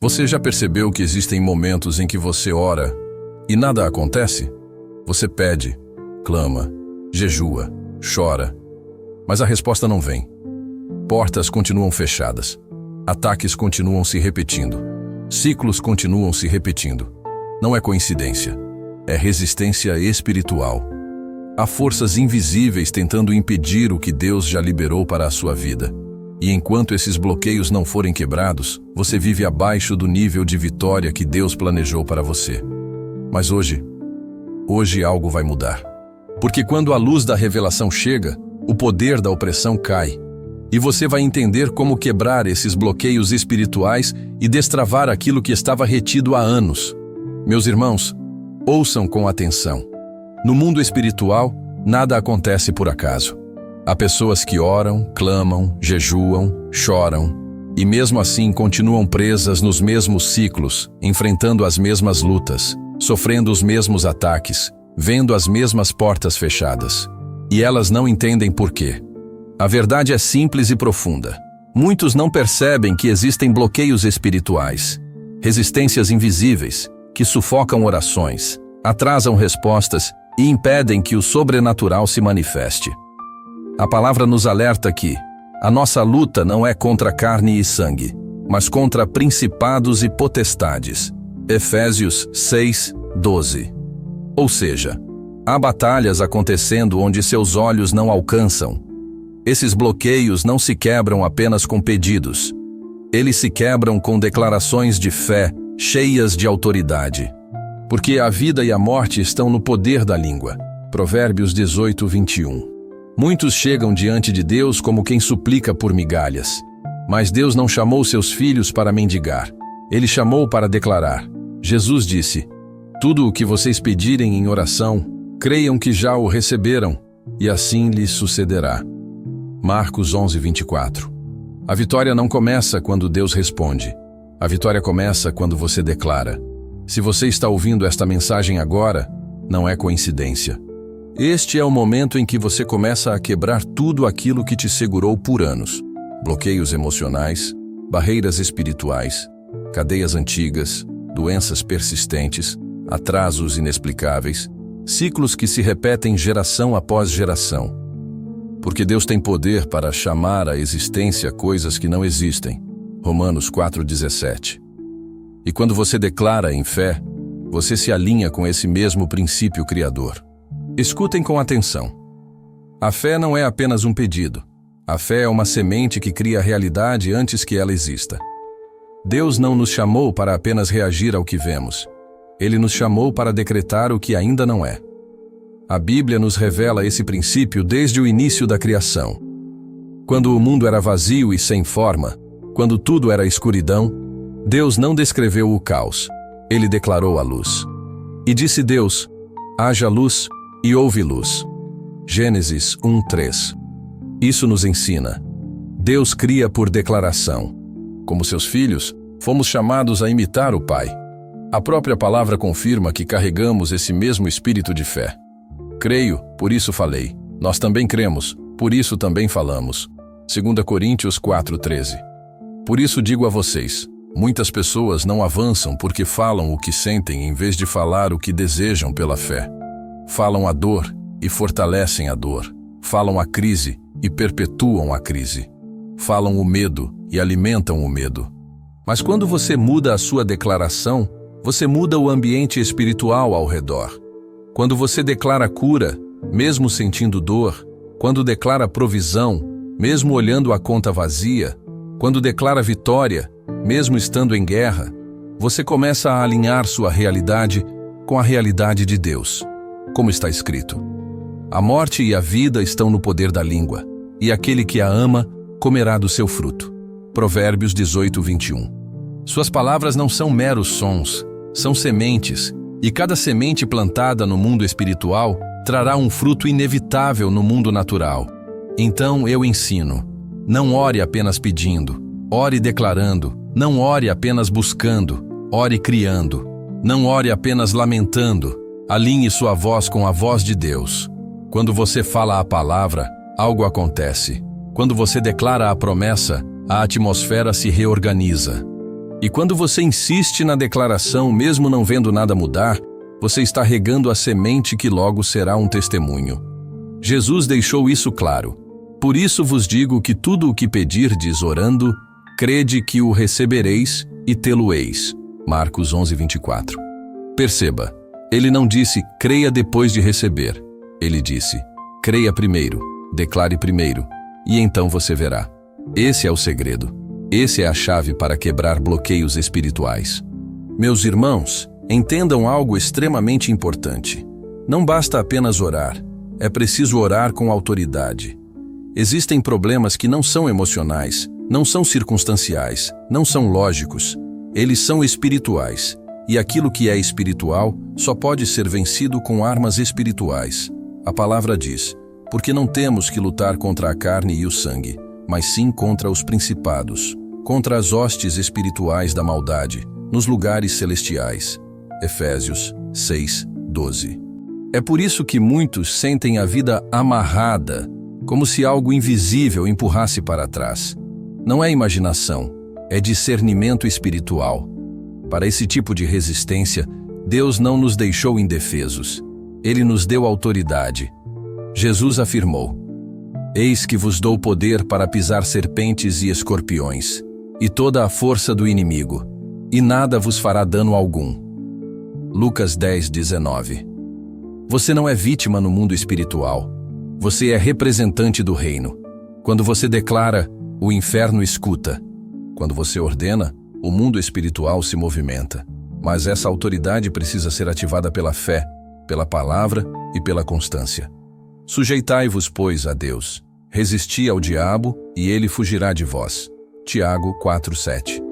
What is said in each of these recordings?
Você já percebeu que existem momentos em que você ora e nada acontece? Você pede, clama, jejua, chora, mas a resposta não vem. Portas continuam fechadas, ataques continuam se repetindo, ciclos continuam se repetindo. Não é coincidência, é resistência espiritual. Há forças invisíveis tentando impedir o que Deus já liberou para a sua vida. E enquanto esses bloqueios não forem quebrados, você vive abaixo do nível de vitória que Deus planejou para você. Mas hoje algo vai mudar. Porque quando a luz da revelação chega, o poder da opressão cai. E você vai entender como quebrar esses bloqueios espirituais e destravar aquilo que estava retido há anos. Meus irmãos, ouçam com atenção. No mundo espiritual, nada acontece por acaso. Há pessoas que oram, clamam, jejuam, choram, e mesmo assim continuam presas nos mesmos ciclos, enfrentando as mesmas lutas, sofrendo os mesmos ataques, vendo as mesmas portas fechadas. E elas não entendem por quê. A verdade é simples e profunda. Muitos não percebem que existem bloqueios espirituais, resistências invisíveis, que sufocam orações, atrasam respostas e impedem que o sobrenatural se manifeste. A palavra nos alerta que a nossa luta não é contra carne e sangue, mas contra principados e potestades. Efésios 6:12. Ou seja, há batalhas acontecendo onde seus olhos não alcançam. Esses bloqueios não se quebram apenas com pedidos. Eles se quebram com declarações de fé, cheias de autoridade. Porque a vida e a morte estão no poder da língua. Provérbios 18:21. Muitos chegam diante de Deus como quem suplica por migalhas. Mas Deus não chamou seus filhos para mendigar. Ele chamou para declarar. Jesus disse: tudo o que vocês pedirem em oração, creiam que já o receberam, e assim lhes sucederá. Marcos 11:24. A vitória não começa quando Deus responde. A vitória começa quando você declara. Se você está ouvindo esta mensagem agora, não é coincidência. Este é o momento em que você começa a quebrar tudo aquilo que te segurou por anos. Bloqueios emocionais, barreiras espirituais, cadeias antigas, doenças persistentes, atrasos inexplicáveis, ciclos que se repetem geração após geração. Porque Deus tem poder para chamar à existência coisas que não existem. Romanos 4:17. E quando você declara em fé, você se alinha com esse mesmo princípio criador. Escutem com atenção. A fé não é apenas um pedido. A fé é uma semente que cria a realidade antes que ela exista. Deus não nos chamou para apenas reagir ao que vemos. Ele nos chamou para decretar o que ainda não é. A Bíblia nos revela esse princípio desde o início da criação. Quando o mundo era vazio e sem forma, quando tudo era escuridão, Deus não descreveu o caos. Ele declarou a luz. E disse Deus: haja luz, e houve luz. Gênesis 1:3. Isso nos ensina. Deus cria por declaração. Como seus filhos, fomos chamados a imitar o Pai. A própria palavra confirma que carregamos esse mesmo espírito de fé. Creio, por isso falei. Nós também cremos, por isso também falamos. 2 Coríntios 4:13. Por isso digo a vocês, muitas pessoas não avançam porque falam o que sentem em vez de falar o que desejam pela fé. Falam a dor e fortalecem a dor. Falam a crise e perpetuam a crise. Falam o medo e alimentam o medo. Mas quando você muda a sua declaração, você muda o ambiente espiritual ao redor. Quando você declara cura, mesmo sentindo dor, quando declara provisão, mesmo olhando a conta vazia, quando declara vitória, mesmo estando em guerra, você começa a alinhar sua realidade com a realidade de Deus. Como está escrito: a morte e a vida estão no poder da língua, e aquele que a ama comerá do seu fruto. Provérbios 18:21. Suas palavras não são meros sons, são sementes, e cada semente plantada no mundo espiritual trará um fruto inevitável no mundo natural. Então eu ensino: não ore apenas pedindo, ore declarando, não ore apenas buscando, ore criando, não ore apenas lamentando, alinhe sua voz com a voz de Deus. Quando você fala a palavra, algo acontece. Quando você declara a promessa, a atmosfera se reorganiza. E quando você insiste na declaração, mesmo não vendo nada mudar, você está regando a semente que logo será um testemunho. Jesus deixou isso claro. Por isso vos digo que tudo o que pedirdes orando, crede que o recebereis e tê-lo-eis. Marcos 11:24. Perceba, ele não disse, creia depois de receber. Ele disse, creia primeiro, declare primeiro, e então você verá. Esse é o segredo. Esse é a chave para quebrar bloqueios espirituais. Meus irmãos, entendam algo extremamente importante. Não basta apenas orar, é preciso orar com autoridade. Existem problemas que não são emocionais, não são circunstanciais, não são lógicos. Eles são espirituais. E aquilo que é espiritual só pode ser vencido com armas espirituais. A palavra diz, porque não temos que lutar contra a carne e o sangue, mas sim contra os principados, contra as hostes espirituais da maldade, nos lugares celestiais. Efésios 6:12. É por isso que muitos sentem a vida amarrada, como se algo invisível empurrasse para trás. Não é imaginação, é discernimento espiritual. Para esse tipo de resistência, Deus não nos deixou indefesos. Ele nos deu autoridade. Jesus afirmou, eis que vos dou poder para pisar serpentes e escorpiões, e toda a força do inimigo, e nada vos fará dano algum. Lucas 10:19. Você não é vítima no mundo espiritual. Você é representante do reino. Quando você declara, o inferno escuta. Quando você ordena, o mundo espiritual se movimenta. Mas essa autoridade precisa ser ativada pela fé, pela palavra e pela constância. Sujeitai-vos, pois, a Deus. Resisti ao diabo, e ele fugirá de vós. Tiago 4:7.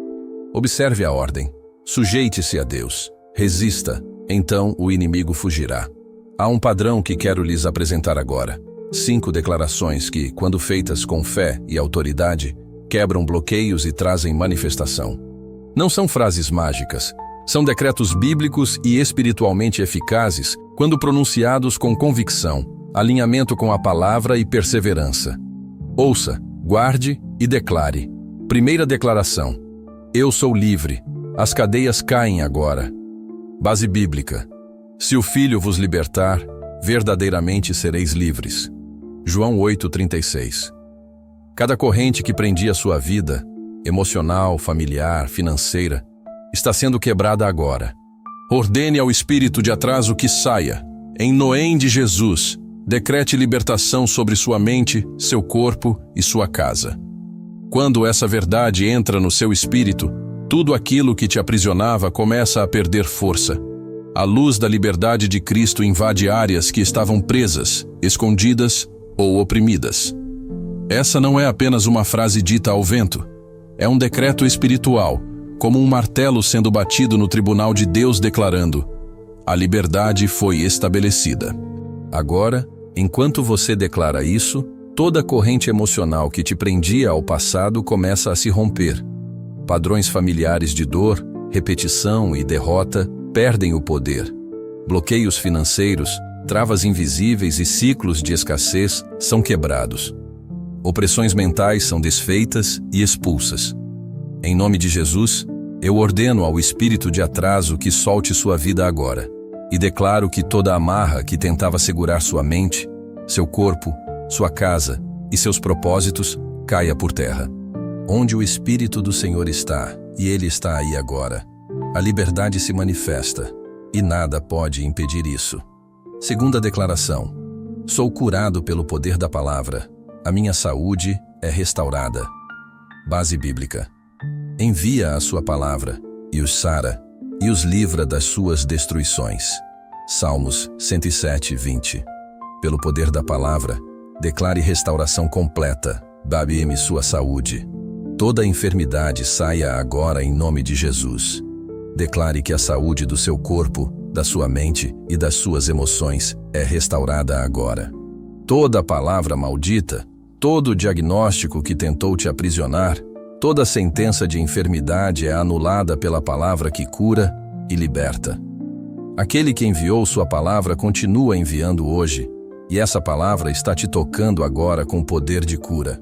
Observe a ordem. Sujeite-se a Deus. Resista, então o inimigo fugirá. Há um padrão que quero lhes apresentar agora. 5 declarações que, quando feitas com fé e autoridade, quebram bloqueios e trazem manifestação. Não são frases mágicas. São decretos bíblicos e espiritualmente eficazes quando pronunciados com convicção, alinhamento com a palavra e perseverança. Ouça, guarde e declare. Primeira declaração. Eu sou livre. As cadeias caem agora. Base bíblica. Se o Filho vos libertar, verdadeiramente sereis livres. João 8:36. Cada corrente que prendia sua vida, emocional, familiar, financeira, está sendo quebrada agora. Ordene ao espírito de atraso que saia. Em nome de Jesus, decrete libertação sobre sua mente, seu corpo e sua casa. Quando essa verdade entra no seu espírito, tudo aquilo que te aprisionava começa a perder força. A luz da liberdade de Cristo invade áreas que estavam presas, escondidas ou oprimidas. Essa não é apenas uma frase dita ao vento. É um decreto espiritual, como um martelo sendo batido no tribunal de Deus declarando: a liberdade foi estabelecida. Agora, enquanto você declara isso, toda corrente emocional que te prendia ao passado começa a se romper. Padrões familiares de dor, repetição e derrota perdem o poder. Bloqueios financeiros, travas invisíveis e ciclos de escassez são quebrados. Opressões mentais são desfeitas e expulsas. Em nome de Jesus, eu ordeno ao espírito de atraso que solte sua vida agora, e declaro que toda amarra que tentava segurar sua mente, seu corpo, sua casa e seus propósitos caia por terra. Onde o Espírito do Senhor está, e Ele está aí agora, a liberdade se manifesta, e nada pode impedir isso. Segunda declaração. Sou curado pelo poder da palavra. A minha saúde é restaurada. Base bíblica. Envia a sua palavra, e os sara, e os livra das suas destruições. Salmos 107:20. Pelo poder da palavra, declare restauração completa. Babe-me sua saúde. Toda enfermidade saia agora em nome de Jesus. Declare que a saúde do seu corpo, da sua mente e das suas emoções é restaurada agora. Toda palavra maldita, todo diagnóstico que tentou te aprisionar, toda sentença de enfermidade é anulada pela palavra que cura e liberta. Aquele que enviou sua palavra continua enviando hoje, e essa palavra está te tocando agora com poder de cura.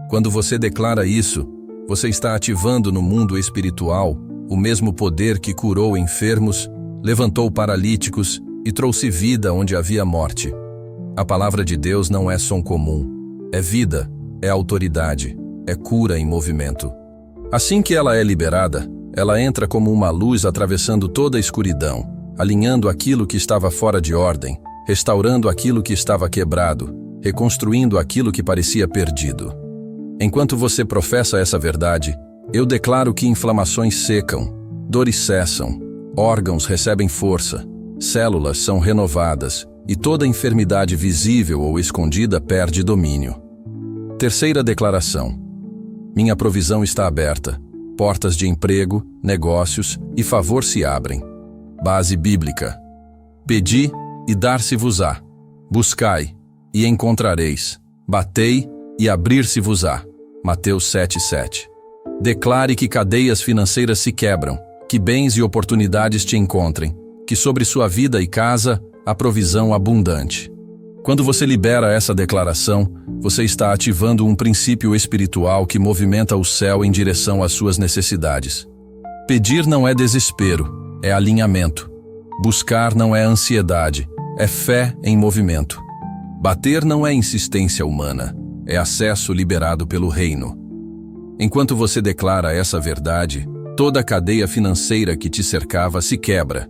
Quando você declara isso, Você está ativando no mundo espiritual o mesmo poder que curou enfermos, levantou paralíticos e trouxe vida onde havia morte. A palavra de Deus não é som comum. É vida, é autoridade, é cura em movimento. Assim que ela é liberada, ela entra como uma luz atravessando toda a escuridão, alinhando aquilo que estava fora de ordem, restaurando aquilo que estava quebrado, reconstruindo aquilo que parecia perdido. Enquanto você professa essa verdade, eu declaro que inflamações secam, dores cessam, órgãos recebem força, células são renovadas e toda enfermidade visível ou escondida perde domínio. Terceira declaração. Minha provisão está aberta. Portas de emprego, negócios e favor se abrem. Base bíblica. Pedi e dar-se-vos-á. Buscai e encontrareis. Batei e abrir-se-vos-á. Mateus 7:7. Declare que cadeias financeiras se quebram, que bens e oportunidades te encontrem, que sobre sua vida e casa há provisão abundante. Quando você libera essa declaração, você está ativando um princípio espiritual que movimenta o céu em direção às suas necessidades. Pedir não é desespero, é alinhamento. Buscar não é ansiedade, é fé em movimento. Bater não é insistência humana, é acesso liberado pelo reino. Enquanto você declara essa verdade, toda a cadeia financeira que te cercava se quebra.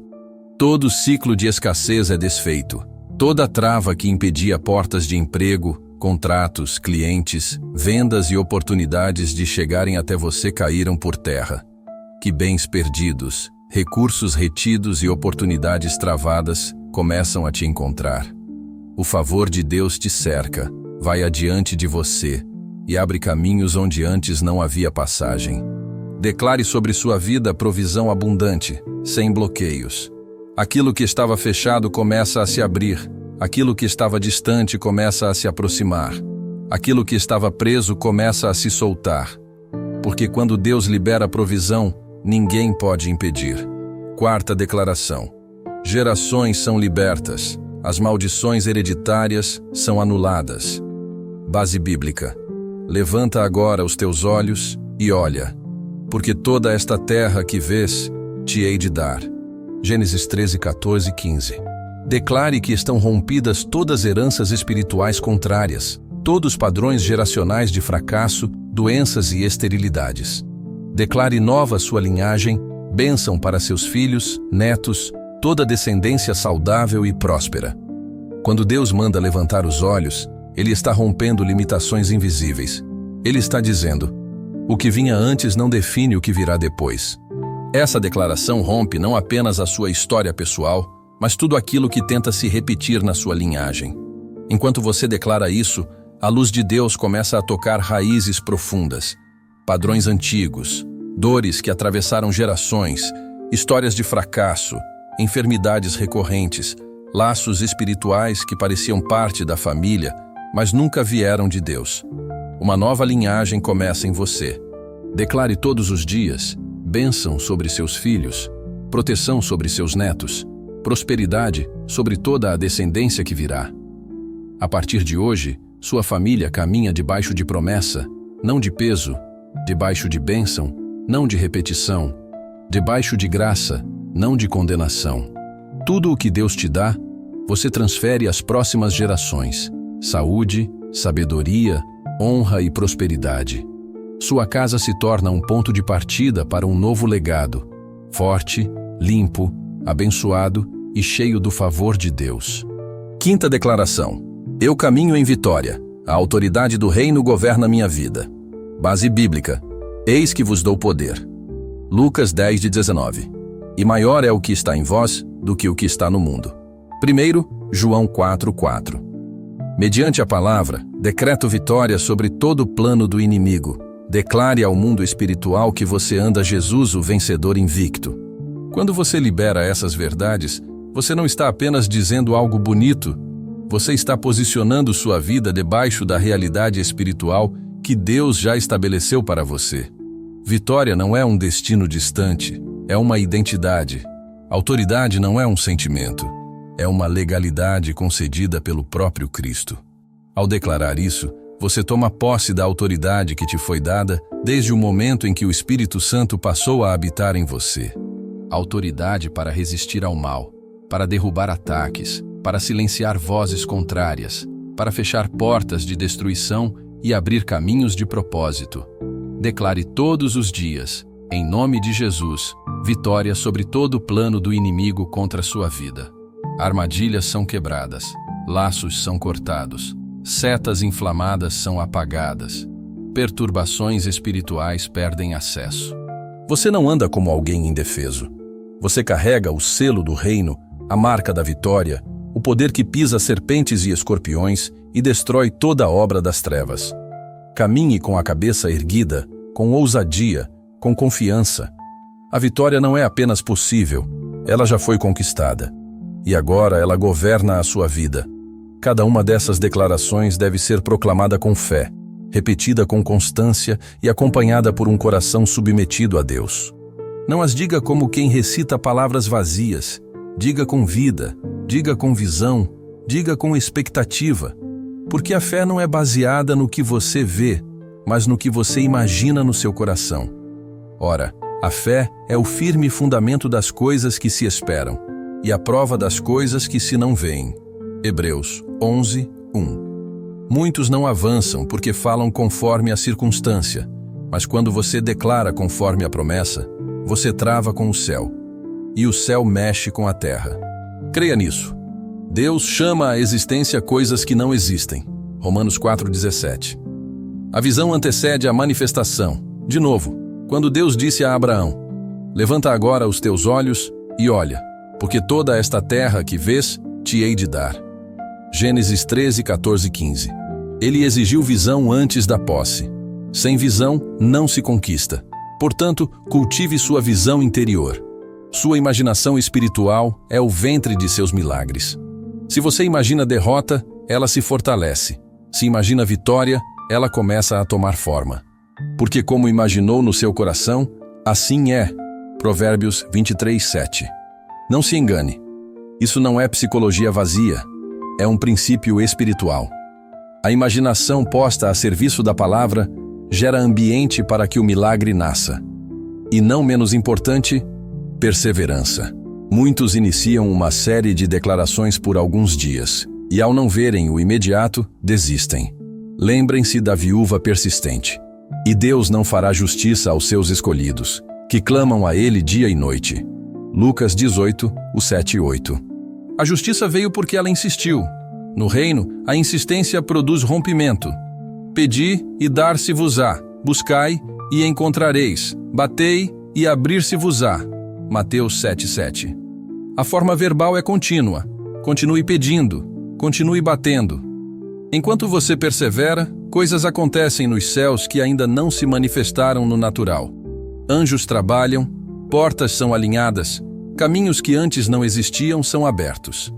Todo ciclo de escassez é desfeito. Toda trava que impedia portas de emprego, contratos, clientes, vendas e oportunidades de chegarem até você caíram por terra. Que bens perdidos, recursos retidos e oportunidades travadas começam a te encontrar. O favor de Deus te cerca, vai adiante de você e abre caminhos onde antes não havia passagem. Declare sobre sua vida provisão abundante, sem bloqueios. Aquilo que estava fechado começa a se abrir, aquilo que estava distante começa a se aproximar, aquilo que estava preso começa a se soltar. Porque quando Deus libera a provisão, ninguém pode impedir. Quarta declaração. Gerações são libertas, as maldições hereditárias são anuladas. Base bíblica. Levanta agora os teus olhos e olha, porque toda esta terra que vês, te hei de dar. Gênesis 13, 14 e 15. Declare que estão rompidas todas as heranças espirituais contrárias, todos os padrões geracionais de fracasso, doenças e esterilidades. Declare nova sua linhagem, bênção para seus filhos, netos, toda descendência saudável e próspera. Quando Deus manda levantar os olhos, Ele está rompendo limitações invisíveis. Ele está dizendo: o que vinha antes não define o que virá depois. Essa declaração rompe não apenas a sua história pessoal, mas tudo aquilo que tenta se repetir na sua linhagem. Enquanto você declara isso, a luz de Deus começa a tocar raízes profundas, padrões antigos, dores que atravessaram gerações, histórias de fracasso, enfermidades recorrentes, laços espirituais que pareciam parte da família, mas nunca vieram de Deus. Uma nova linhagem começa em você. Declare todos os dias: bênção sobre seus filhos, proteção sobre seus netos, prosperidade sobre toda a descendência que virá. A partir de hoje, sua família caminha debaixo de promessa, não de peso, debaixo de bênção, não de repetição, debaixo de graça, não de condenação. Tudo o que Deus te dá, você transfere às próximas gerações: saúde, sabedoria, honra e prosperidade. Sua casa se torna um ponto de partida para um novo legado, forte, limpo, abençoado e cheio do favor de Deus. Quinta declaração. Eu caminho em vitória. A autoridade do reino governa minha vida. Base bíblica. Eis que vos dou poder. Lucas 10:19. E maior é o que está em vós do que o que está no mundo. Primeiro, João 4:4. Mediante a palavra, decreto vitória sobre todo o plano do inimigo. Declare ao mundo espiritual que você anda Jesus, o vencedor invicto. Quando você libera essas verdades, você não está apenas dizendo algo bonito, você está posicionando sua vida debaixo da realidade espiritual que Deus já estabeleceu para você. Vitória não é um destino distante, é uma identidade. Autoridade não é um sentimento, é uma legalidade concedida pelo próprio Cristo. Ao declarar isso, Você toma posse da autoridade que te foi dada desde o momento em que o Espírito Santo passou a habitar em você. Autoridade para resistir ao mal, para derrubar ataques, para silenciar vozes contrárias, para fechar portas de destruição e abrir caminhos de propósito. Declare todos os dias, em nome de Jesus, vitória sobre todo o plano do inimigo contra a sua vida. Armadilhas são quebradas, laços são cortados, setas inflamadas são apagadas, perturbações espirituais perdem acesso. Você não anda como alguém indefeso. Você carrega o selo do reino, a marca da vitória, o poder que pisa serpentes e escorpiões e destrói toda a obra das trevas. Caminhe com a cabeça erguida, com ousadia, com confiança. A vitória não é apenas possível, ela já foi conquistada. E agora ela governa a sua vida. Cada uma dessas declarações deve ser proclamada com fé, repetida com constância e acompanhada por um coração submetido a Deus. Não as diga como quem recita palavras vazias. Diga com vida, diga com visão, diga com expectativa. Porque a fé não é baseada no que você vê, mas no que você imagina no seu coração. Ora, a fé é o firme fundamento das coisas que se esperam e a prova das coisas que se não veem. Hebreus 11, 1. Muitos não avançam porque falam conforme a circunstância, mas quando você declara conforme a promessa, você trava com o céu, e o céu mexe com a terra. Creia nisso. Deus chama à existência coisas que não existem. Romanos 4,17. A visão antecede a manifestação. De novo, quando Deus disse a Abraão: levanta agora os teus olhos e olha, porque toda esta terra que vês, te hei de dar. Gênesis 13, 14 e 15. Ele exigiu visão antes da posse. Sem visão, não se conquista. Portanto, cultive sua visão interior. Sua imaginação espiritual é o ventre de seus milagres. Se você imagina derrota, ela se fortalece. Se imagina vitória, ela começa a tomar forma. Porque como imaginou no seu coração, assim é. Provérbios 23, 7. Não se engane. Isso não é psicologia vazia. É um princípio espiritual. A imaginação posta a serviço da palavra gera ambiente para que o milagre nasça. E não menos importante, perseverança. Muitos iniciam uma série de declarações por alguns dias e, ao não verem o imediato, desistem. Lembrem-se da viúva persistente. E Deus não fará justiça aos seus escolhidos, que clamam a Ele dia e noite. Lucas 18, 7 e 8. A justiça veio porque ela insistiu. No reino, a insistência produz rompimento. Pedi e dar-se-vos-á, buscai e encontrareis, batei e abrir-se-vos-á. Mateus 7, 7. A forma verbal é contínua. Continue pedindo, continue batendo. Enquanto você persevera, coisas acontecem nos céus que ainda não se manifestaram no natural. Anjos trabalham, portas são alinhadas, caminhos que antes não existiam são abertos.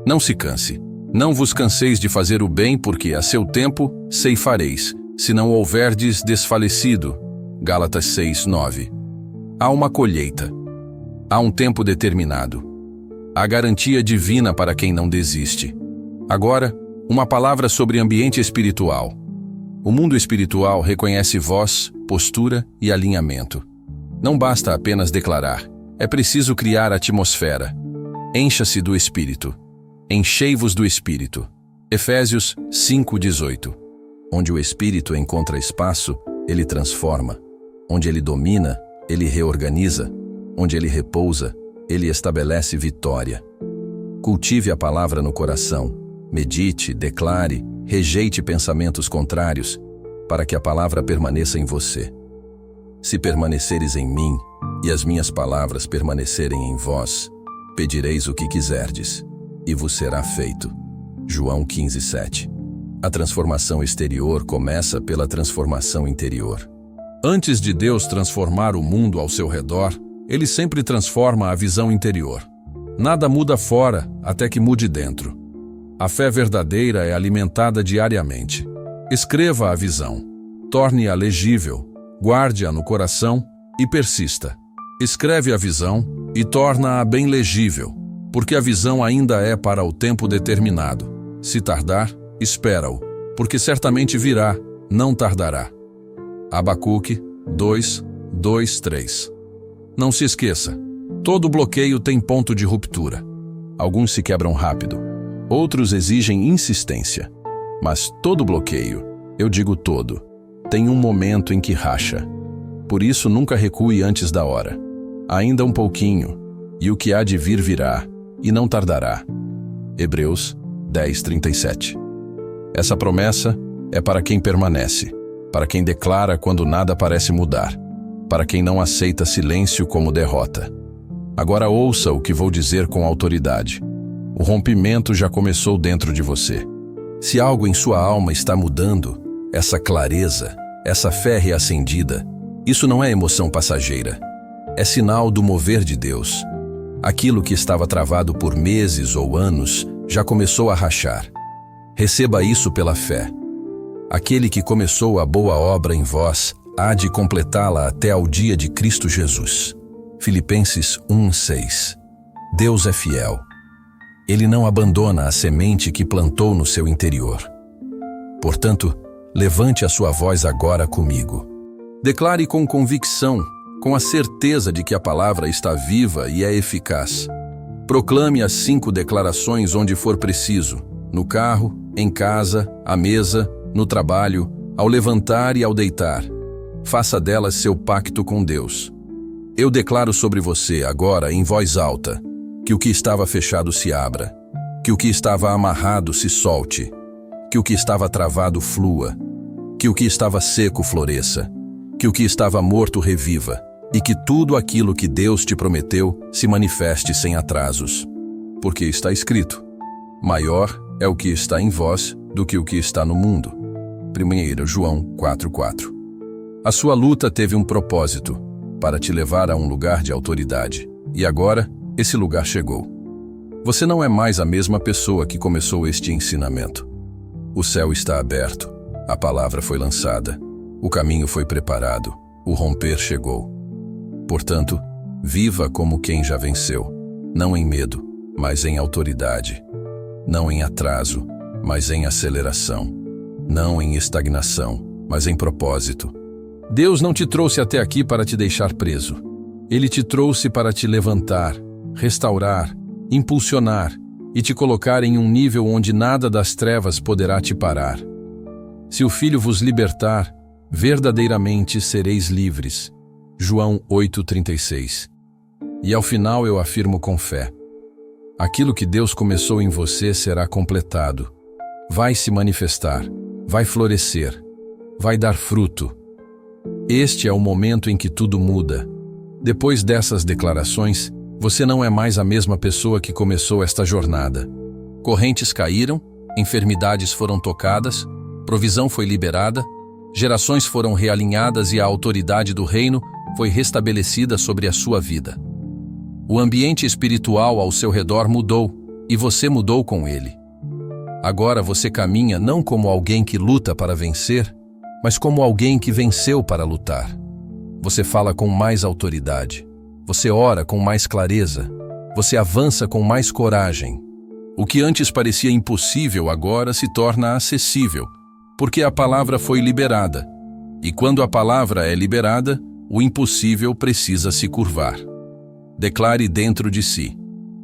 Não se canse. Não vos canseis de fazer o bem, porque a seu tempo ceifareis, se não houverdes desfalecido. Gálatas 6, 9. Há uma colheita. Há um tempo determinado. Há garantia divina para quem não desiste. Agora, uma palavra sobre ambiente espiritual. O mundo espiritual reconhece voz, postura e alinhamento. Não basta apenas declarar, é preciso criar atmosfera. Encha-se do Espírito. Enchei-vos do Espírito. Efésios 5:18. Onde o Espírito encontra espaço, ele transforma. Onde ele domina, ele reorganiza. Onde ele repousa, ele estabelece vitória. Cultive a palavra no coração. Medite, declare, rejeite pensamentos contrários, para que a palavra permaneça em você. Se permaneceres em mim, e as minhas palavras permanecerem em vós, pedireis o que quiserdes, e vos será feito. João 15, 7. A transformação exterior começa pela transformação interior. Antes de Deus transformar o mundo ao seu redor, Ele sempre transforma a visão interior. Nada muda fora até que mude dentro. A fé verdadeira é alimentada diariamente. Escreva a visão. Torne-a legível. Guarde-a no coração e persista. Escreve a visão e torna-a bem legível, porque a visão ainda é para o tempo determinado. Se tardar, espera-o, porque certamente virá, não tardará. Abacuque 2, 2, 3. Não se esqueça, todo bloqueio tem ponto de ruptura. Alguns se quebram rápido, outros exigem insistência. Mas todo bloqueio, eu digo todo, tem um momento em que racha. Por isso nunca recue antes da hora. Ainda um pouquinho, e o que há de vir virá, e não tardará. Hebreus 10, 37. Essa promessa é para quem permanece, para quem declara quando nada parece mudar, para quem não aceita silêncio como derrota. Agora ouça o que vou dizer com autoridade. O rompimento já começou dentro de você. Se algo em sua alma está mudando, essa clareza, essa fé reacendida, isso não é emoção passageira. É sinal do mover de Deus. Aquilo que estava travado por meses ou anos já começou a rachar. Receba isso pela fé. Aquele que começou a boa obra em vós há de completá-la até ao dia de Cristo Jesus. Filipenses 1:6. Deus é fiel. Ele não abandona a semente que plantou no seu interior. Portanto, levante a sua voz agora comigo. Declare com convicção, com a certeza de que a palavra está viva e é eficaz. Proclame as 5 declarações onde for preciso, no carro, em casa, à mesa, no trabalho, ao levantar e ao deitar. Faça delas seu pacto com Deus. Eu declaro sobre você agora em voz alta, que o que estava fechado se abra, que o que estava amarrado se solte, que o que estava travado flua, que o que estava seco floresça, que o que estava morto reviva, e que tudo aquilo que Deus te prometeu se manifeste sem atrasos. Porque está escrito: maior é o que está em vós do que o que está no mundo. 1 João 4:4. A sua luta teve um propósito, para te levar a um lugar de autoridade, e agora esse lugar chegou. Você não é mais a mesma pessoa que começou este ensinamento. O céu está aberto, a palavra foi lançada, o caminho foi preparado, o romper chegou. Portanto, viva como quem já venceu, não em medo, mas em autoridade. Não em atraso, mas em aceleração. Não em estagnação, mas em propósito. Deus não te trouxe até aqui para te deixar preso. Ele te trouxe para te levantar, restaurar, impulsionar e te colocar em um nível onde nada das trevas poderá te parar. Se o Filho vos libertar, verdadeiramente sereis livres. João 8,36. E ao final eu afirmo com fé: aquilo que Deus começou em você será completado. Vai se manifestar, vai florescer, vai dar fruto. Este é o momento em que tudo muda. Depois dessas declarações, você não é mais a mesma pessoa que começou esta jornada. Correntes caíram, enfermidades foram tocadas, provisão foi liberada, gerações foram realinhadas e a autoridade do reino foi restabelecida sobre a sua vida. O ambiente espiritual ao seu redor mudou e você mudou com ele. Agora você caminha não como alguém que luta para vencer, mas como alguém que venceu para lutar. Você fala com mais autoridade. Você ora com mais clareza. Você avança com mais coragem. O que antes parecia impossível agora se torna acessível, porque a palavra foi liberada. E quando a palavra é liberada, o impossível precisa se curvar. Declare dentro de si: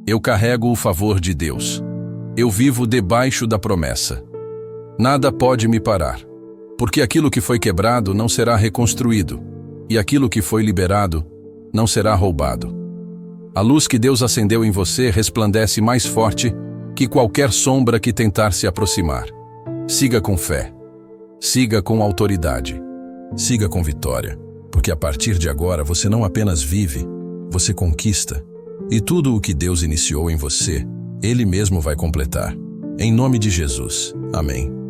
eu carrego o favor de Deus. Eu vivo debaixo da promessa. Nada pode me parar, porque aquilo que foi quebrado não será reconstruído, e aquilo que foi liberado não será roubado. A luz que Deus acendeu em você resplandece mais forte que qualquer sombra que tentar se aproximar. Siga com fé. Siga com autoridade. Siga com vitória, porque a partir de agora você não apenas vive, você conquista. E tudo o que Deus iniciou em você, Ele mesmo vai completar. Em nome de Jesus. Amém.